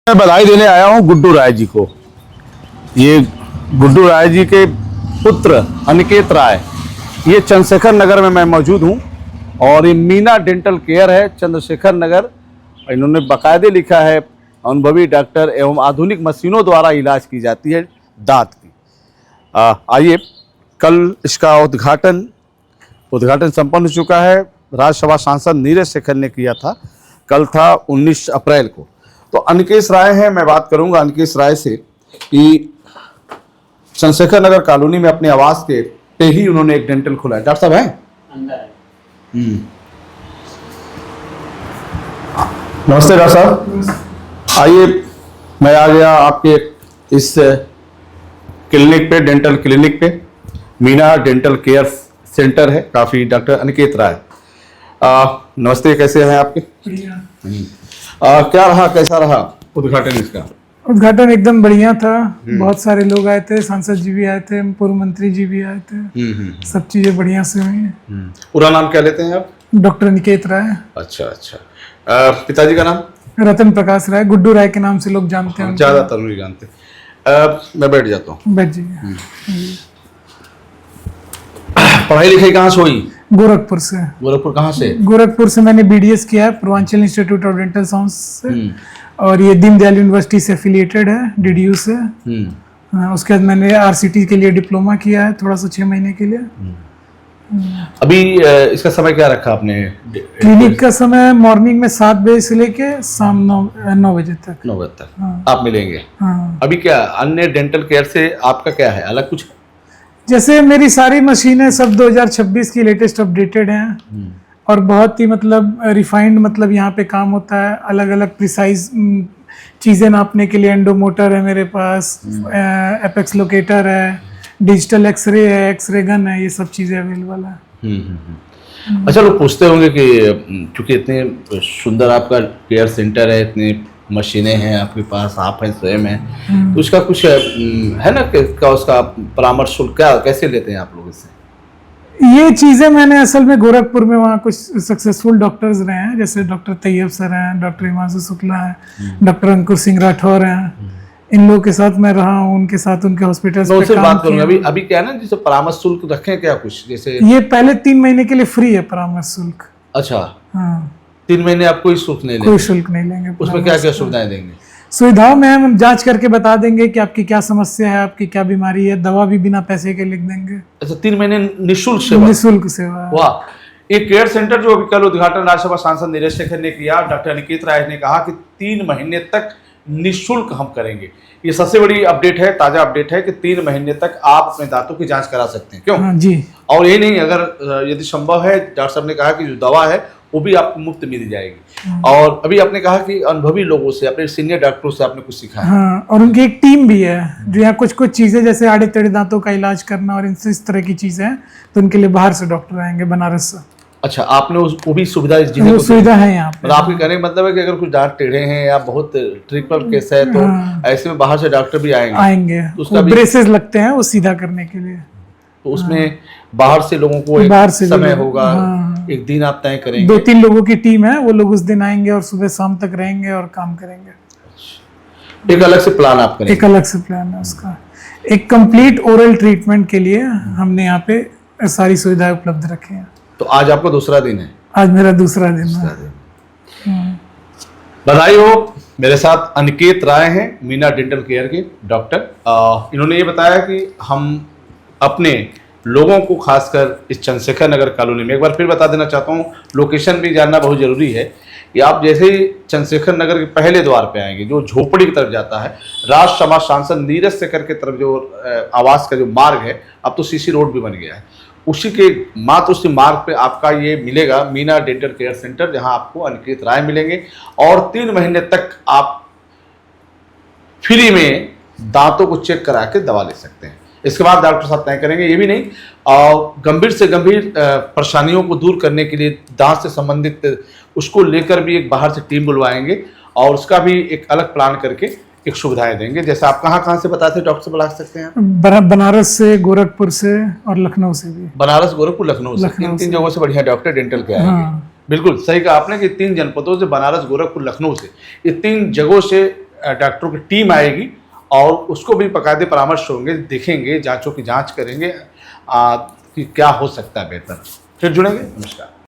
मैं बधाई देने आया हूं गुड्डू राय जी को। ये गुड्डू राय जी के पुत्र अनिकेत राय, ये चंद्रशेखर नगर में मैं मौजूद हूं और ये मीना डेंटल केयर है चंद्रशेखर नगर। इन्होंने बाकायदे लिखा है अनुभवी डॉक्टर एवं आधुनिक मशीनों द्वारा इलाज की जाती है दांत की। आइए, कल इसका उद्घाटन संपन्न हो चुका है। राज्यसभा सांसद नीरज शेखर ने किया था। कल था 19 अप्रैल को। तो अनिकेत राय हैं, मैं बात करूंगा अनिकेत राय से कि चंद्रशेखर नगर कॉलोनी में अपने आवास के पे ही उन्होंने एक डेंटल खोला है। डॉक्टर साहब हैं अंदर? नमस्ते डॉक्टर साहब। आइए, मैं आ गया आपके इस क्लिनिक पे, डेंटल क्लिनिक पे। मीना डेंटल केयर सेंटर है। काफ़ी डॉक्टर अनिकेत राय, नमस्ते, कैसे हैं आपके? क्या रहा, कैसा रहा उद्घाटन इसका? उद्घाटन एकदम बढ़िया था। बहुत सारे लोग आए थे, सांसद जी भी आए थे, पूर्व मंत्री जी भी आए थे। सब चीजें बढ़िया से हुई हैं। पूरा नाम क्या लेते हैं आप? डॉक्टर अनिकेत राय। अच्छा। पिताजी का नाम? रतन प्रकाश राय। गुड्डू राय के नाम से लोग जानते हैं। ज्यादातर नहीं जानते। मैं बैठ जाता हूँ। बैठ जाइए। पढ़ाई लिखाई कहाँ से हुई? गोरखपुर से। गोरखपुर कहाँ से? गोरखपुर से मैंने BDS किया है, Purvanchal institute of dental science से। और ये दीनदयाल यूनिवर्सिटी से एफिलिएटेड है, DDU से। उसके बाद मैंने RCT के लिए डिप्लोमा किया है, थोड़ा सा 6 महीने के लिए। अभी इसका समय क्या रखा आपने? क्लिनिक का समय मॉर्निंग में 7 बजे से लेके शाम 9 बजे तक। 9 बजे तक। हाँ। आप मिलेंगे? हाँ। अभी क्या अन्य डेंटल केयर से आपका क्या है, अलग कुछ? जैसे मेरी सारी मशीनें सब 2026 की लेटेस्ट अपडेटेड हैं और बहुत ही मतलब रिफाइंड, मतलब यहाँ पे काम होता है। अलग अलग प्रिसाइज चीज़ें नापने के लिए एंडोमोटर है मेरे पास, एपेक्स लोकेटर है, डिजिटल एक्सरे है, एक्सरे गन है, ये सब चीज़ें अवेलेबल है। अच्छा, लोग पूछते होंगे कि क्योंकि इतने सुंदर आपका केयर सेंटर है, इतनी मशीनें हैं आपके पास, आप हैं स्वयं हैं, तो उसका कुछ है ना क्या उसका परामर्श शुल्क क्या कैसे लेते हैं आप लोग इससे? ये चीज़ें मैंने असल में गोरखपुर में वहाँ कुछ सक्सेसफुल डॉक्टर्स रहे हैं, जैसे डॉक्टर तैयब सर हैं, डॉक्टर हिमांशु शुक्ला हैं, डॉक्टर अंकुर सिंह राठौर हैं। इन लोगों के साथ मैं रहा हूँ, उनके साथ उनके हॉस्पिटल्स पे काम बात करूँगा। अभी क्या है ना, जैसे परामर्श शुल्क रखें क्या कुछ, जैसे ये पहले 3 महीने के लिए फ्री है परामर्श शुल्क। अच्छा। हाँ, 3 महीने आप कोई शुल्क नहीं लेंगे? कोई शुल्क नहीं लेंगे। उसमें क्या क्या सुविधाएं देंगे? सुविधाओं में हम जांच करके बता देंगे कि आपकी क्या समस्या है, आपकी क्या बीमारी है, दवा भी बिना पैसे के लिख देंगे। अच्छा, 3 महीने निःशुल्क सेवा? निःशुल्क सेवा। वाह। एक केयर सेंटर जो अभी कल उद्घाटन राज्यसभा सांसद नीरज शेखर ने किया, डॉक्टर अनिकेत राय ने कहा कि 3 महीने तक निःशुल्क हम करेंगे। ये सबसे बड़ी अपडेट है, ताजा अपडेट है कि 3 महीने तक आप अपने दांतों की जांच करा सकते हैं। क्यों? हाँ जी। और ये नहीं, अगर यदि संभव है, डॉक्टर साहब ने कहा कि जो दवा है वो भी आपको मुफ्त मिल जाएगी। और अभी आपने कहा कि अनुभवी लोगों से, अपने सीनियर डॉक्टरों से आपने कुछ सीखा है। हाँ, और उनकी एक टीम भी है जो यहाँ कुछ चीजें जैसे आड़े टेढ़े दांतों का इलाज करना और इस तरह की चीजें हैं, तो उनके लिए बाहर से डॉक्टर आएंगे, बनारस से। अच्छा, आपने वो भी सुविधा सुविधा है यहाँ पे। आपके कहने का मतलब है कि अगर कुछ दांत टेढ़े हैं या बहुत ट्रिपल केस है, तो ऐसे में बाहर से डॉक्टर भी आएंगे। उसका ब्रेसेस लगते हैं वो सीधा करने के लिए, तो उसमें बाहर से लोगों को एक समय होगा। एक दिन आप तय करेंगे? 2-3 लोगों की टीम है, वो लोग उस दिन आएंगे और सुबह शाम तक रहेंगे और काम करेंगे। एक अलग से प्लान आप करेंगे? एक अलग से प्लान है उसका। एक कंप्लीट ओरल ट्रीटमेंट के लिए हमने यहाँ पे सारी सुविधाएं उपलब्ध रखी हैं। तो आज आपका दूसरा दिन है? आज मेरा दूसरा दिन है। बधाई हो। मेरे साथ अनिकेत राय हैं, मीना डेंटल केयर के डॉक्टर। इन्होंने ये बताया कि हम अपने लोगों को, खासकर इस चंद्रशेखर नगर कॉलोनी में, एक बार फिर बता देना चाहता हूँ, लोकेशन भी जानना बहुत जरूरी है कि आप जैसे ही चंद्रशेखर नगर के पहले द्वार पे आएंगे, जो झोपड़ी की तरफ जाता है, राज्यसभा सांसद नीरज शेखर की तरफ जो आवास का जो मार्ग है, अब तो CC रोड भी बन गया है, उसी के मात्र उसी मार्ग पे आपका ये मिलेगा मीना डेंटल केयर सेंटर, जहां आपको अनिकेत राय मिलेंगे। और 3 महीने तक आप फ्री में दांतों को चेक करा के दवा ले सकते हैं। इसके बाद डॉक्टर साहब तय करेंगे। ये भी नहीं, गंभीर से गंभीर परेशानियों को दूर करने के लिए दांत से संबंधित उसको लेकर भी एक बाहर से टीम बुलवाएंगे और उसका भी एक अलग प्लान करके एक सुविधाएं देंगे। जैसे आप कहाँ से बताते हैं डॉक्टर से बुला सकते हैं? बनारस से, गोरखपुर से और लखनऊ से भी। बनारस, गोरखपुर, लखनऊ से, इन 3 जगहों से बढ़िया डॉक्टर डेंटल के आएंगे। बिल्कुल सही कहा आपने कि 3 जनपदों से, बनारस, गोरखपुर, लखनऊ से, ये 3 जगहों से डॉक्टरों की टीम आएगी और उसको भी बाकायदे परामर्श होंगे, देखेंगे, जांचों की जांच करेंगे कि क्या हो सकता है बेहतर। फिर जुड़ेंगे। नमस्कार।